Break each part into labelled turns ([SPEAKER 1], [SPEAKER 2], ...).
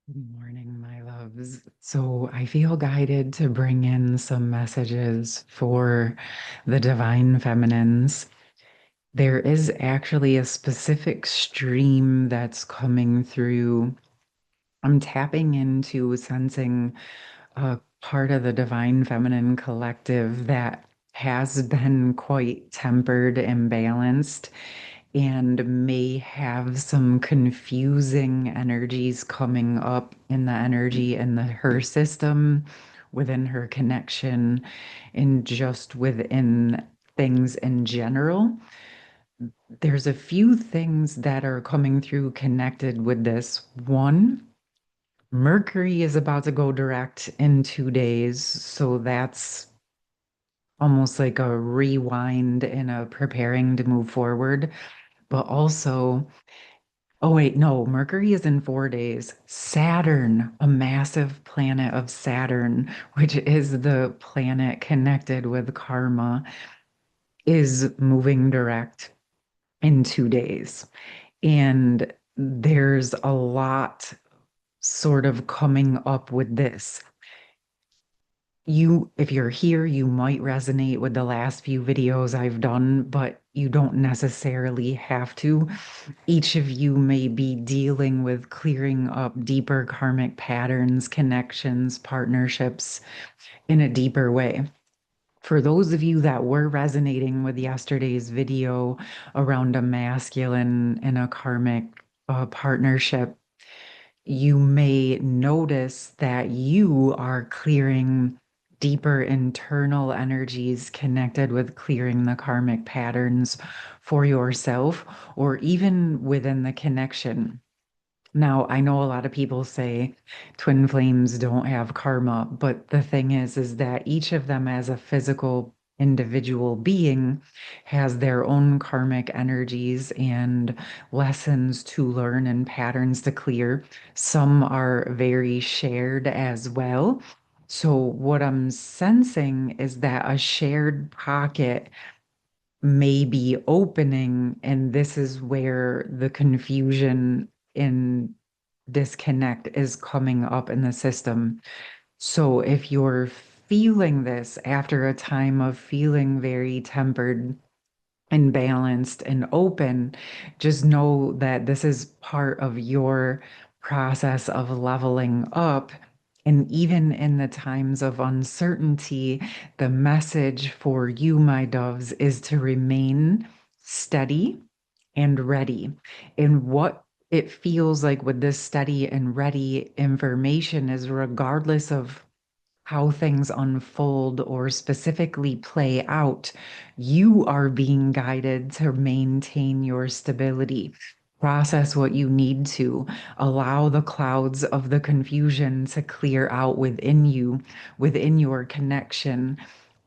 [SPEAKER 1] Good morning, my loves. So I feel guided to bring in some messages for the divine feminines. There is actually a specific stream that's coming through. I'm tapping into sensing a part of the divine feminine collective that has been quite tempered and balanced and may have some confusing energies coming up in the energy in her system, within her connection, and just within things in general. There's a few things that are coming through connected with this. One, Mercury is about to go direct in 2 days, so that's almost like a rewind and a preparing to move forward. But also, oh, wait, no, Mercury is in 4 days. Saturn, a massive planet of Saturn, which is the planet connected with karma, is moving direct in 2 days. And there's a lot sort of coming up with this. If you're here, you might resonate with the last few videos I've done, but you don't necessarily have to. Each of you may be dealing with clearing up deeper karmic patterns, connections, partnerships in a deeper way. For those of you that were resonating with yesterday's video around a masculine and a karmic partnership, you may notice that you are clearing deeper internal energies connected with clearing the karmic patterns for yourself or even within the connection. Now, I know a lot of people say twin flames don't have karma, but the thing is that each of them as a physical individual being has their own karmic energies and lessons to learn and patterns to clear. Some are very shared as well. So what I'm sensing is that a shared pocket may be opening, and this is where the confusion and disconnect is coming up in the system. So if you're feeling this after a time of feeling very tempered and balanced and open, just know that this is part of your process of leveling up. And even in the times of uncertainty, the message for you, my doves, is to remain steady and ready. And what it feels like with this steady and ready information is regardless of how things unfold or specifically play out, you are being guided to maintain your stability. Process what you need to. Allow the clouds of the confusion to clear out within you, within your connection.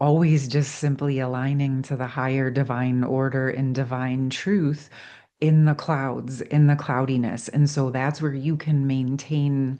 [SPEAKER 1] Always just simply aligning to the higher divine order and divine truth in the clouds, in the cloudiness. And so that's where you can maintain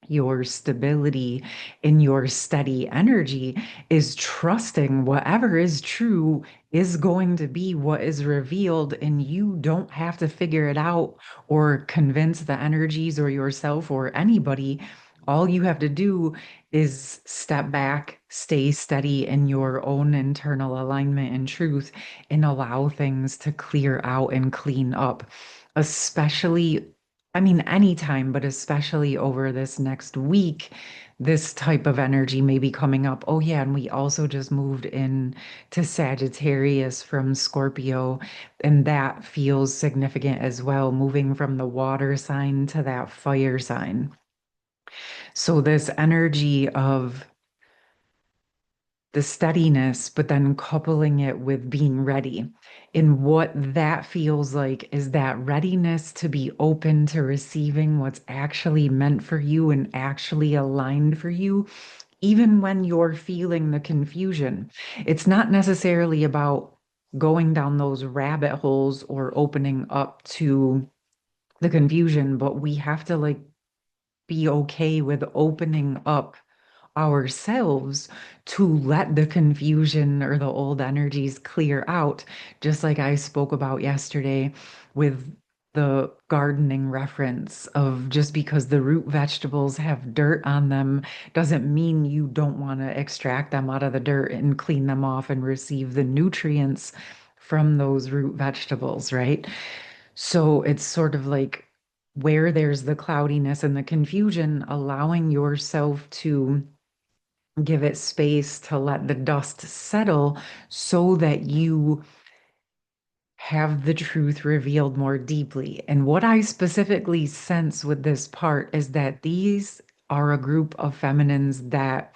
[SPEAKER 1] your stability in your steady energy is trusting whatever is true is going to be what is revealed, and you don't have to figure it out or convince the energies or yourself or anybody. All you have to do is step back, stay steady in your own internal alignment and truth, and allow things to clear out and clean up, especially, I mean, anytime, but especially over this next week, this type of energy may be coming up. Oh, yeah. And we also just moved in to Sagittarius from Scorpio, and that feels significant as well, moving from the water sign to that fire sign. So, this energy of the steadiness, but then coupling it with being ready. And what that feels like is that readiness to be open to receiving what's actually meant for you and actually aligned for you, even when you're feeling the confusion. It's not necessarily about going down those rabbit holes or opening up to the confusion, but we have to like be okay with opening up ourselves to let the confusion or the old energies clear out, just like I spoke about yesterday with the gardening reference of just because the root vegetables have dirt on them doesn't mean you don't want to extract them out of the dirt and clean them off and receive the nutrients from those root vegetables, right? So it's sort of like where there's the cloudiness and the confusion, allowing yourself to give it space to let the dust settle so that you have the truth revealed more deeply. And what I specifically sense with this part is that these are a group of feminines that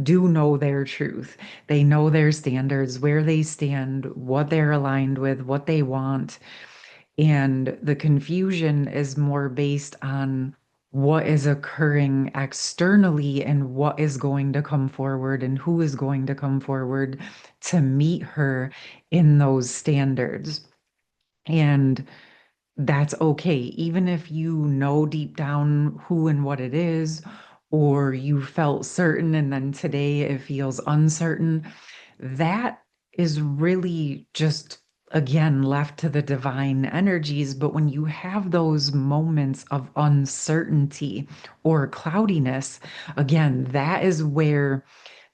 [SPEAKER 1] do know their truth. They know their standards, where they stand, what they're aligned with, what they want. And the confusion is more based on what is occurring externally and what is going to come forward and who is going to come forward to meet her in those standards. And that's okay. Even if you know deep down who and what it is, or you felt certain and then today it feels uncertain, that is really just, again, left to the divine energies. But when you have those moments of uncertainty or cloudiness, again, that is where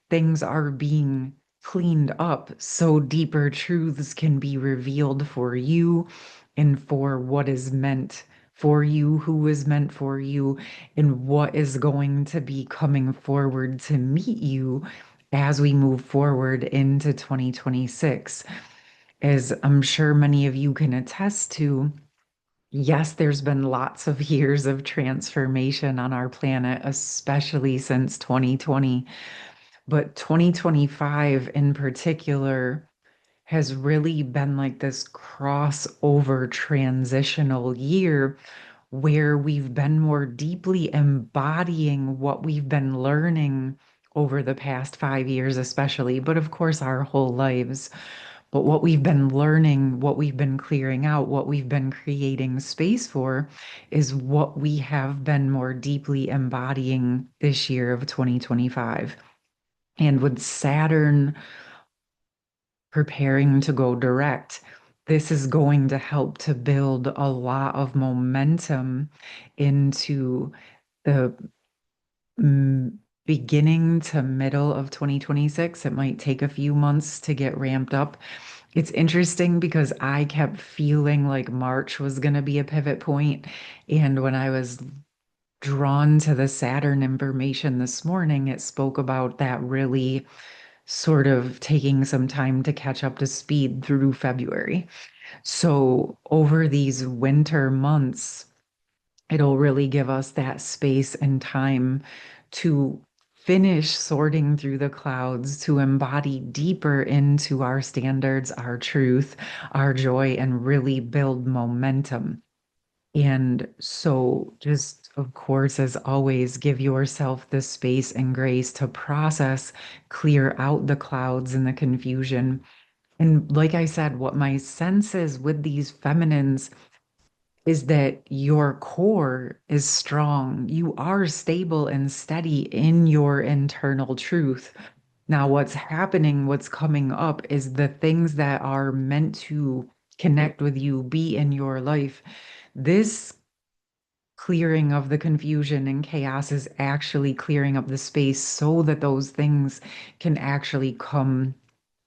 [SPEAKER 1] things are being cleaned up so deeper truths can be revealed for you and for what is meant for you, who is meant for you, and what is going to be coming forward to meet you as we move forward into 2026. As I'm sure many of you can attest to, yes, there's been lots of years of transformation on our planet, especially since 2020. But 2025 in particular has really been like this crossover transitional year where we've been more deeply embodying what we've been learning over the past 5 years, especially, but of course, our whole lives. But what we've been learning, what we've been clearing out, what we've been creating space for is what we have been more deeply embodying this year of 2025. And with Saturn preparing to go direct, this is going to help to build a lot of momentum into the mm, beginning to middle of 2026. It might take a few months to get ramped up. It's interesting because I kept feeling like March was going to be a pivot point. And when I was drawn to the Saturn information this morning, it spoke about that really sort of taking some time to catch up to speed through February. So over these winter months, it'll really give us that space and time to finish sorting through the clouds, to embody deeper into our standards, our truth, our joy, and really build momentum. And so, just of course, as always, give yourself the space and grace to process, clear out the clouds and the confusion. And like I said, what my sense is with these feminines is that your core is strong. You are stable and steady in your internal truth. Now, what's happening, what's coming up is the things that are meant to connect with you, be in your life. This clearing of the confusion and chaos is actually clearing up the space so that those things can actually come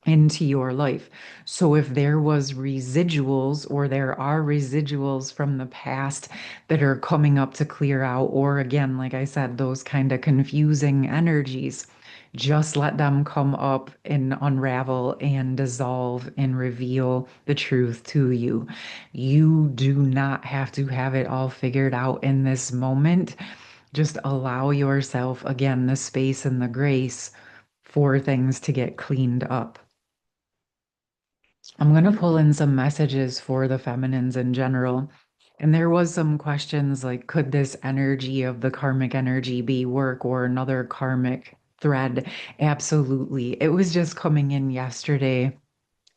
[SPEAKER 1] into your life. So if there was residuals or there are residuals from the past that are coming up to clear out, or again, like I said, those kind of confusing energies, just let them come up and unravel and dissolve and reveal the truth to you. You do not have to have it all figured out in this moment. Just allow yourself, again, the space and the grace for things to get cleaned up. I'm going to pull in some messages for the feminines in general. And there was some questions like, could this energy of the karmic energy be work or another karmic thread? Absolutely. It was just coming in yesterday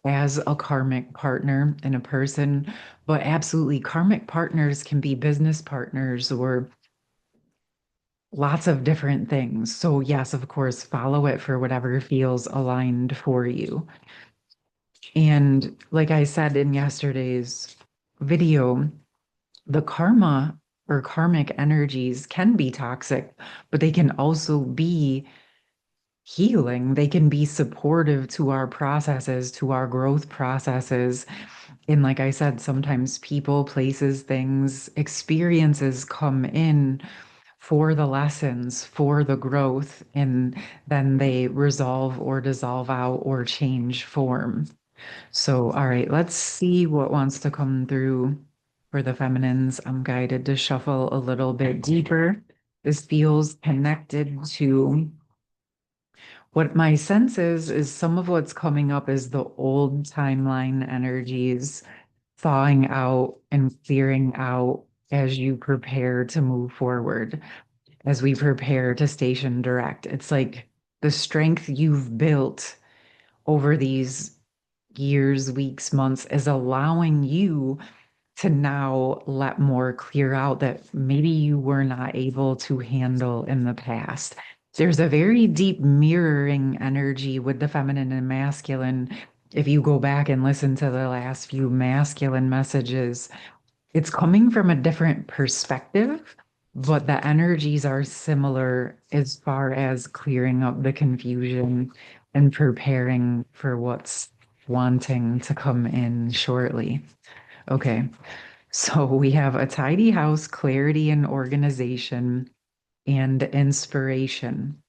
[SPEAKER 1] as a karmic partner and a person, but absolutely, karmic partners can be business partners or lots of different things. So, yes, of course, follow it for whatever feels aligned for you. And like I said in yesterday's video, The karma or karmic energies can be toxic, but they can also be healing. They can be supportive to our processes, to our growth processes. And like I said, sometimes people, places, things, experiences come in for the lessons, for the growth, and then they resolve or dissolve out or change form. So, all right, let's see what wants to come through for the feminines. I'm guided to shuffle a little bit deeper. This feels connected to what my sense is some of what's coming up is the old timeline energies thawing out and clearing out as you prepare to move forward, as we prepare to station direct. It's like the strength you've built over these years, weeks, months is allowing you to now let more clear out that maybe you were not able to handle in the past. There's a very deep mirroring energy with the feminine and masculine. If you go back and listen to the last few masculine messages, it's coming from a different perspective, but the energies are similar as far as clearing up the confusion and preparing for what's wanting to come in shortly. Okay, so we have a tidy house, clarity and organization, and inspiration.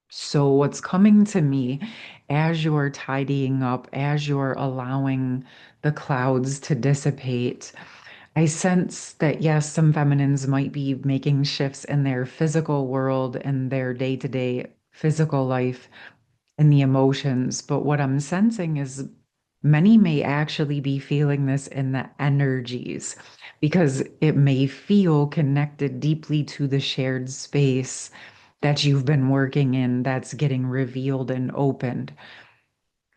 [SPEAKER 1] So, what's coming to me as you're tidying up, as you're allowing the clouds to dissipate, I sense that yes, some feminines might be making shifts in their physical world and their day-to-day physical life and the emotions. But what I'm sensing is many may actually be feeling this in the energies because it may feel connected deeply to the shared space that you've been working in that's getting revealed and opened.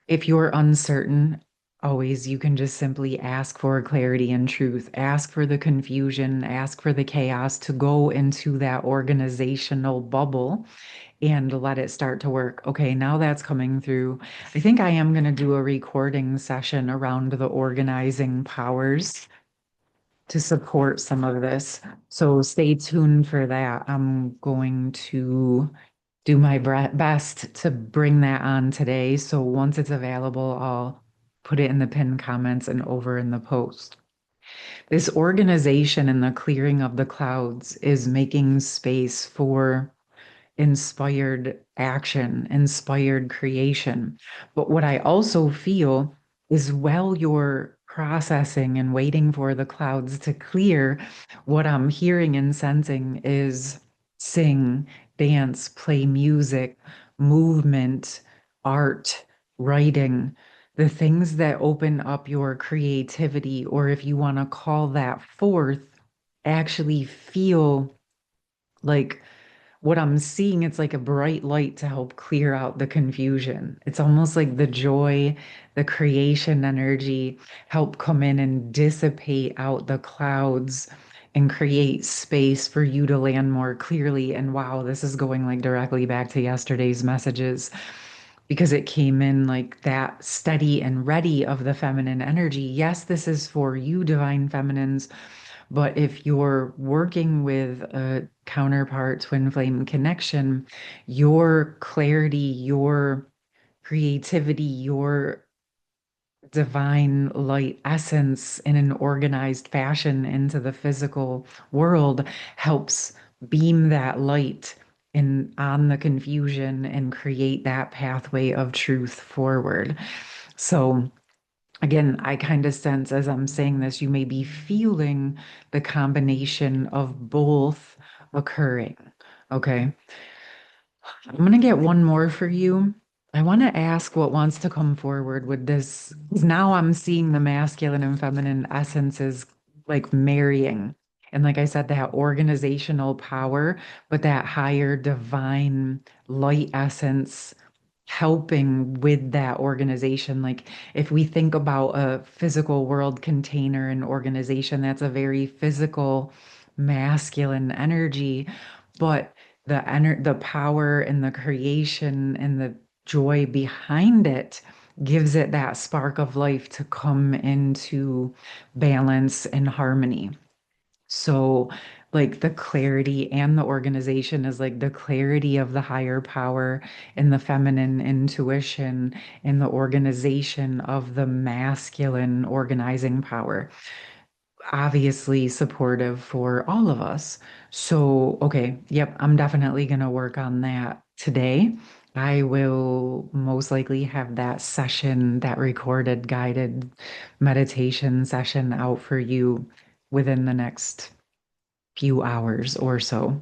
[SPEAKER 1] If you're uncertain, always you can just simply ask for clarity and truth, ask for the confusion, ask for the chaos to go into that organizational bubble and let it start to work. Okay, now that's coming through. I think I am going to do a recording session around the organizing powers to support some of this. So stay tuned for that. I'm going to do my best to bring that on today. So once it's available, I'll put it in the pinned comments and over in the post. This organization and the clearing of the clouds is making space for inspired action, inspired creation. But what I also feel is while you're processing and waiting for the clouds to clear, what I'm hearing and sensing is sing, dance, play music, movement, art, writing. The things that open up your creativity, or if you want to call that forth, actually feel like what I'm seeing, it's like a bright light to help clear out the confusion. It's almost like the joy, the creation energy help come in and dissipate out the clouds and create space for you to land more clearly. And wow, this is going like directly back to yesterday's messages because it came in like that steady and ready of the feminine energy. Yes, this is for you, divine feminines, but if you're working with a counterpart twin flame connection, your clarity, your creativity, your divine light essence in an organized fashion into the physical world helps beam that light in on the confusion and create that pathway of truth forward. So again, I kind of sense as I'm saying this, you may be feeling the combination of both occurring. Okay. I'm going to get one more for you. I want to ask what wants to come forward with this. 'Cause now I'm seeing the masculine and feminine essences like marrying. And like I said, that organizational power, but that higher divine light essence helping with that organization. Like if we think about a physical world container and organization, that's a very physical masculine energy, but the power and the creation and the joy behind it gives it that spark of life to come into balance and harmony. So, like the clarity and the organization is like the clarity of the higher power and the feminine intuition and the organization of the masculine organizing power. Obviously supportive for all of us. So, okay, yep, I'm definitely going to work on that today. I will most likely have that session, that recorded guided meditation session out for you within the next few hours or so.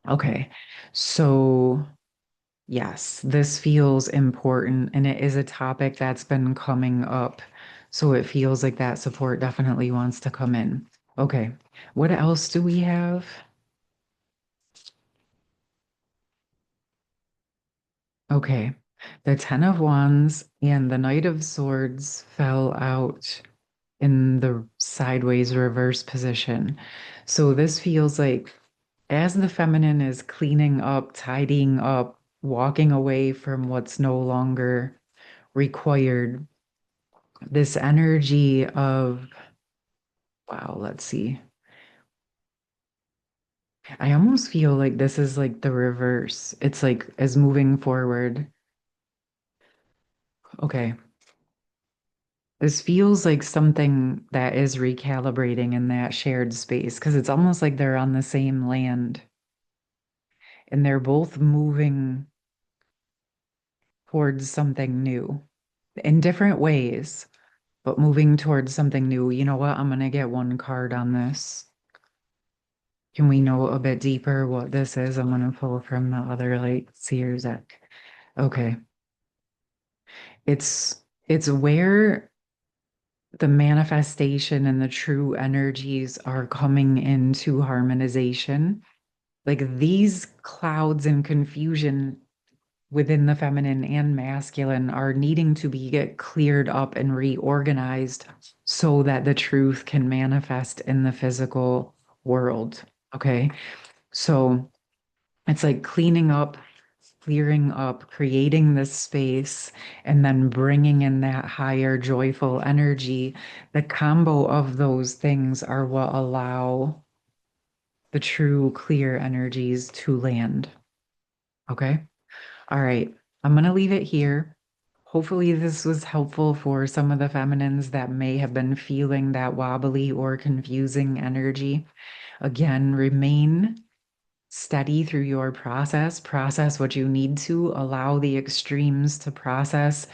[SPEAKER 1] Okay. So, yes, this feels important and it is a topic that's been coming up. So it feels like that support definitely wants to come in. Okay. What else do we have? Okay. The Ten of Wands and the Knight of Swords fell out in the sideways reverse position. So this feels like as the feminine is cleaning up, tidying up, walking away from what's no longer required, this energy of, wow, let's see. I almost feel like this is like the reverse. It's like as moving forward. Okay. This feels like something that is recalibrating in that shared space because it's almost like they're on the same land and they're both moving towards something new in different ways, but moving towards something new. You know what? I'm gonna get one card on this. Can we know a bit deeper what this is? I'm gonna pull from the other like seer's deck. Okay. It's where the manifestation and the true energies are coming into harmonization. Like these clouds and confusion within the feminine and masculine are needing to be get cleared up and reorganized so that the truth can manifest in the physical world. Okay. So it's like cleaning up, clearing up, creating this space, and then bringing in that higher joyful energy. The combo of those things are what allow the true clear energies to land. Okay. All right. I'm going to leave it here. Hopefully, this was helpful for some of the feminines that may have been feeling that wobbly or confusing energy. Again, remain steady through your process. Process what you need to, allow the extremes to process,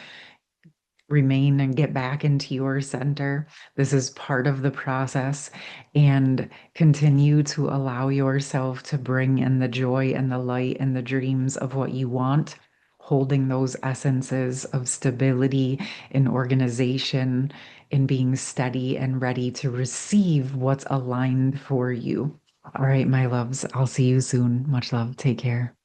[SPEAKER 1] remain and get back into your center. This is part of the process and continue to allow yourself to bring in the joy and the light and the dreams of what you want, holding those essences of stability and organization and being steady and ready to receive what's aligned for you. All right, my loves, I'll see you soon. Much love. Take care.